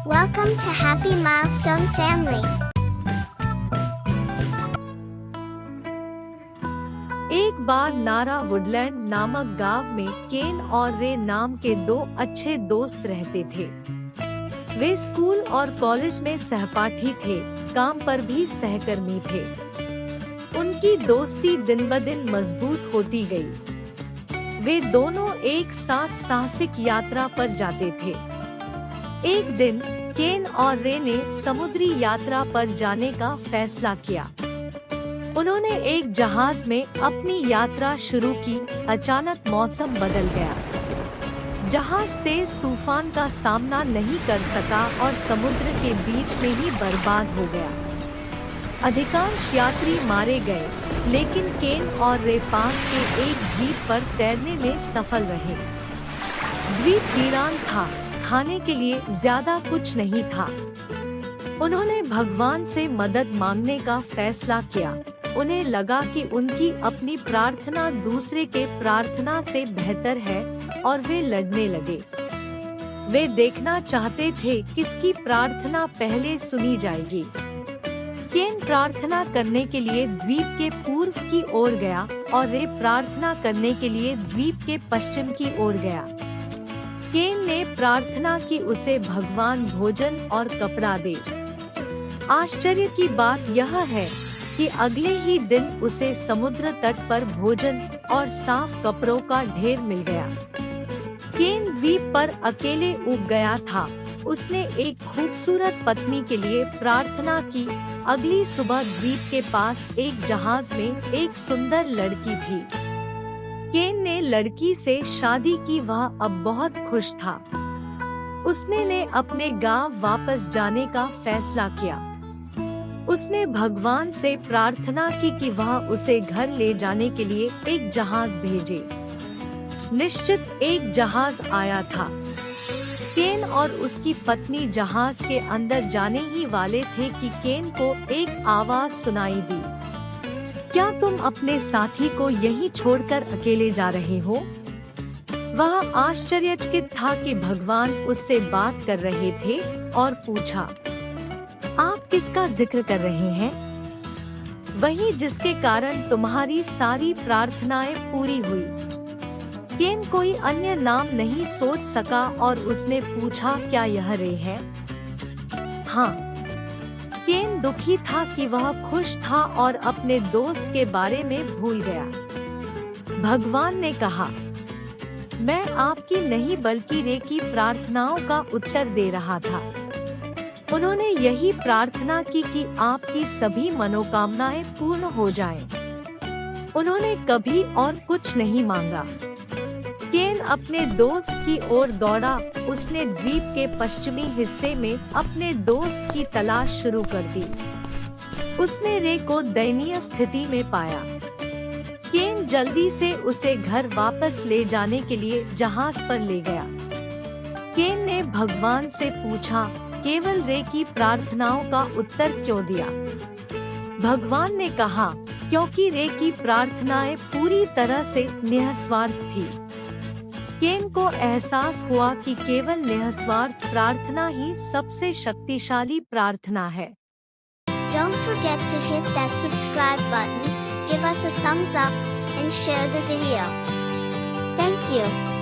Welcome to Happy Milestone Family. एक बार नारा Woodland नामक गांव में केन और रे नाम के दो अच्छे दोस्त रहते थे। वे स्कूल और कॉलेज में सहपाठी थे, काम पर भी सहकर्मी थे। उनकी दोस्ती दिन ब दिन मजबूत होती गई। वे दोनों एक साथ साहसिक यात्रा पर जाते थे। एक दिन केन और रे ने समुद्री यात्रा पर जाने का फैसला किया। उन्होंने एक जहाज में अपनी यात्रा शुरू की। अचानक मौसम बदल गया। जहाज तेज तूफान का सामना नहीं कर सका और समुद्र के बीच में ही बर्बाद हो गया। अधिकांश यात्री मारे गए, लेकिन केन और रे पास के एक द्वीप पर तैरने में सफल रहे। द्वीप वीरान था, खाने के लिए ज्यादा कुछ नहीं था। उन्होंने भगवान से मदद मांगने का फैसला किया। उन्हें लगा कि उनकी अपनी प्रार्थना दूसरे के प्रार्थना से बेहतर है और वे लड़ने लगे। वे देखना चाहते थे किसकी प्रार्थना पहले सुनी जाएगी। केन प्रार्थना करने के लिए द्वीप के पूर्व की ओर गया और रे प्रार्थना करने के लिए द्वीप के पश्चिम की ओर गया। केन ने प्रार्थना की उसे भगवान भोजन और कपड़ा दे। आश्चर्य की बात यह है कि अगले ही दिन उसे समुद्र तट पर भोजन और साफ कपड़ों का ढेर मिल गया। केन द्वीप पर अकेले उब गया था। उसने एक खूबसूरत पत्नी के लिए प्रार्थना की। अगली सुबह द्वीप के पास एक जहाज में एक सुंदर लड़की थी। केन ने लड़की से शादी की। वह अब बहुत खुश था। उसने अपने गांव वापस जाने का फैसला किया। उसने भगवान से प्रार्थना की कि वह उसे घर ले जाने के लिए एक जहाज भेजे। निश्चित एक जहाज आया था। केन और उसकी पत्नी जहाज के अंदर जाने ही वाले थे कि केन को एक आवाज सुनाई दी। क्या तुम अपने साथी को यहीं छोड़कर अकेले जा रहे हो? वह आश्चर्यचकित था कि भगवान उससे बात कर रहे थे और पूछा, आप किसका जिक्र कर रहे हैं? वही जिसके कारण तुम्हारी सारी प्रार्थनाएं पूरी हुई। केन कोई अन्य नाम नहीं सोच सका और उसने पूछा, क्या यह रे है? हाँ। केन दुखी था कि वह खुश था और अपने दोस्त के बारे में भूल गया। भगवान ने कहा, मैं आपकी नहीं बल्कि रे की प्रार्थनाओं का उत्तर दे रहा था। उन्होंने यही प्रार्थना की कि आपकी सभी मनोकामनाएं पूर्ण हो जाएं। उन्होंने कभी और कुछ नहीं मांगा। केन अपने दोस्त की ओर दौड़ा। उसने द्वीप के पश्चिमी हिस्से में अपने दोस्त की तलाश शुरू कर दी। उसने रे को दयनीय स्थिति में पाया। केन जल्दी से उसे घर वापस ले जाने के लिए जहाज पर ले गया। केन ने भगवान से पूछा, केवल रे की प्रार्थनाओं का उत्तर क्यों दिया? भगवान ने कहा, क्योंकि रे की प्रार्थनाएं पूरी तरह से निस्वार्थ थी। केन को एहसास हुआ कि केवल निस्वार्थ प्रार्थना ही सबसे शक्तिशाली प्रार्थना है। Don't forget to hit that subscribe button, give us a thumbs up, and share the video. Thank you.